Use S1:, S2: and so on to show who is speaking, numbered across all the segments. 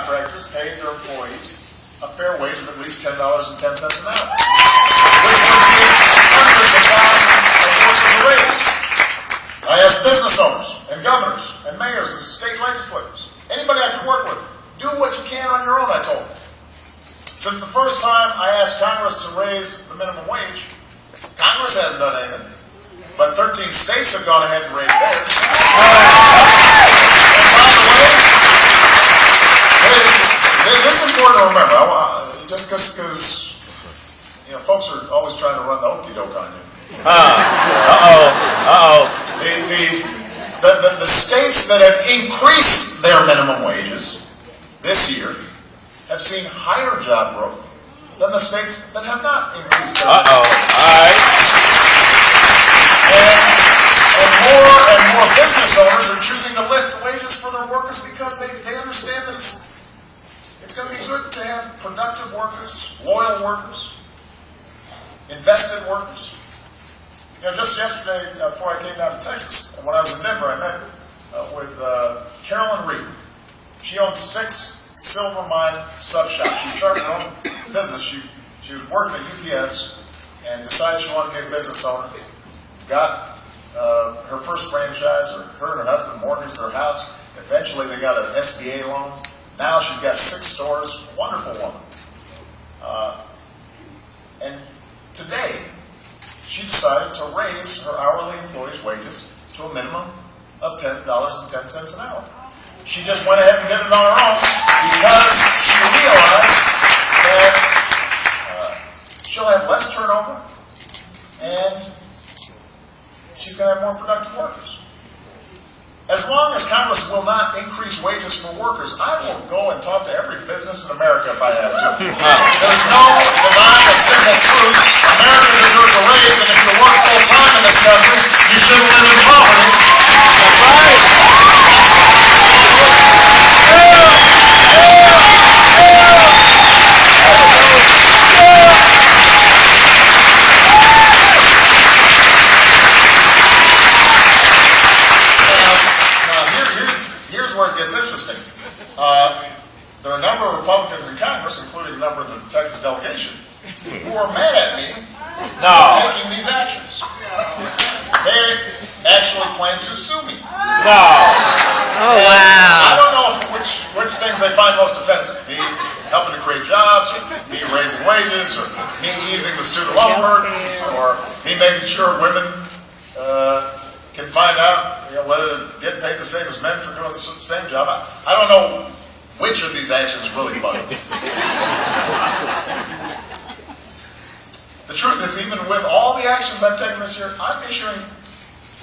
S1: contractors paid their employees a fair wage of at least $10.10 an hour, which would give hundreds of thousands of workers a raise. I asked business owners and governors and mayors and state legislators, anybody I could work with, do what you can on your own, I told them. Since the first time I asked Congress to raise the minimum wage, Congress hasn't done anything, but 13 states have gone ahead and raised theirs. It's important to remember, just because folks are always trying to run the okey doke on you. The states that have increased their minimum wages this year have seen higher job growth than the states that have not increased their minimum wages.
S2: All right.
S1: And more business owners are choosing to lift wages for their workers because they understand that it's going to be good to have productive workers, loyal workers, invested workers. Just yesterday, before I came down to Texas, when I was in Denver, I met with Carolyn Reed. She owns 6 silver mine sub shops. She started her own business. She was working at UPS and decided she wanted to be a business owner. Got her first franchise, or her and her husband mortgaged their house. Eventually, they got an SBA loan. Now she's got 6 stores. Wonderful woman. And today, she decided to raise her hourly employees' wages to a minimum of $10.10 an hour. She just went ahead and did it on her own because she realized that she'll have less turnover and she's going to have more productive workers. As long as Congress will not increase wages for workers, I will go and talk to every business in America if I have to. There's no denying a simple truth. America deserves a raise, and if you work full time in this country, you shouldn't live in poverty. It's interesting. There are a number of Republicans in Congress, including a number of the Texas delegation, who are mad at me for taking these actions. They actually plan to sue me.
S3: Oh, wow.
S1: I don't know which things they find most offensive. Me helping to create jobs, or me raising wages, or me easing the student loan burden, or me making sure women can find out whether they're getting paid the same as men for doing the same job. I don't know which of these actions really bug me. The truth is, even with all the actions I've taken this year, I'm issuing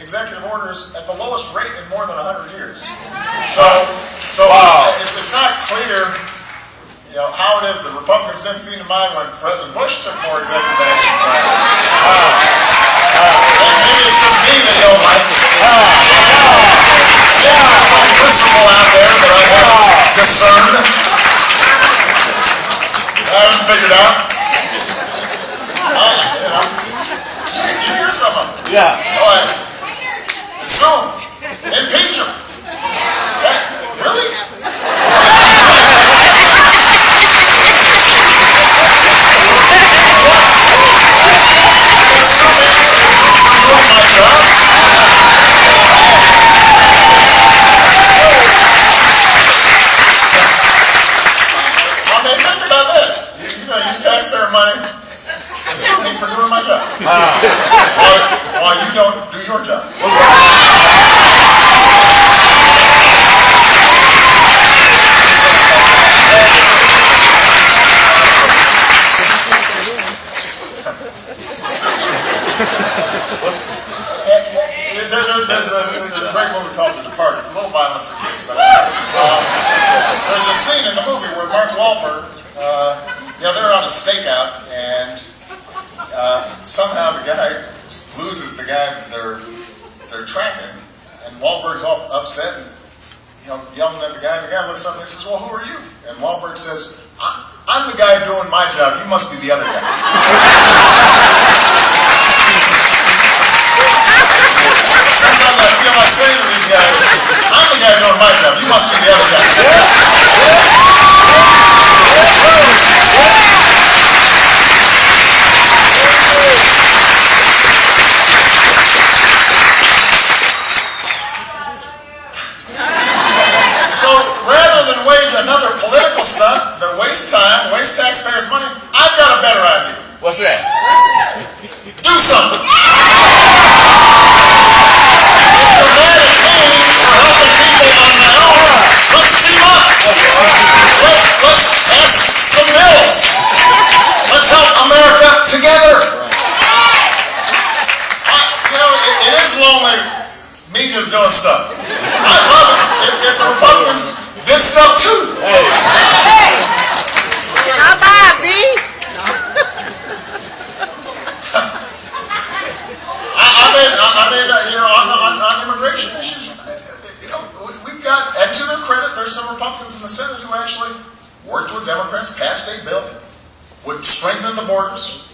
S1: executive orders at the lowest rate in more than 100 years. So it's not clear how it is. The Republicans didn't seem to mind when President Bush took more executive action. Maybe it's just me they don't like. There's some principle out there that I haven't discerned. I haven't figured out. You hear some of them.
S2: Yeah.
S1: All right. Soon, impeach them. Hey, really? Taxpayer money to sue me for doing my job. While you don't do your job. There's a great movie called The Departed, a little violent for kids, but there's a scene in the movie where Mark Wahlberg, they're on a stakeout, and somehow the guy loses the guy that they're tracking, and Wahlberg's all upset and yelling at the guy. And the guy looks up and he says, "Well, who are you?" And Wahlberg says, "I'm the guy doing my job. You must be the other guy." Sometimes I feel like saying to these guys, "I'm the guy doing my job. You must be the other guy." actually worked with Democrats, passed a bill, would strengthen the borders,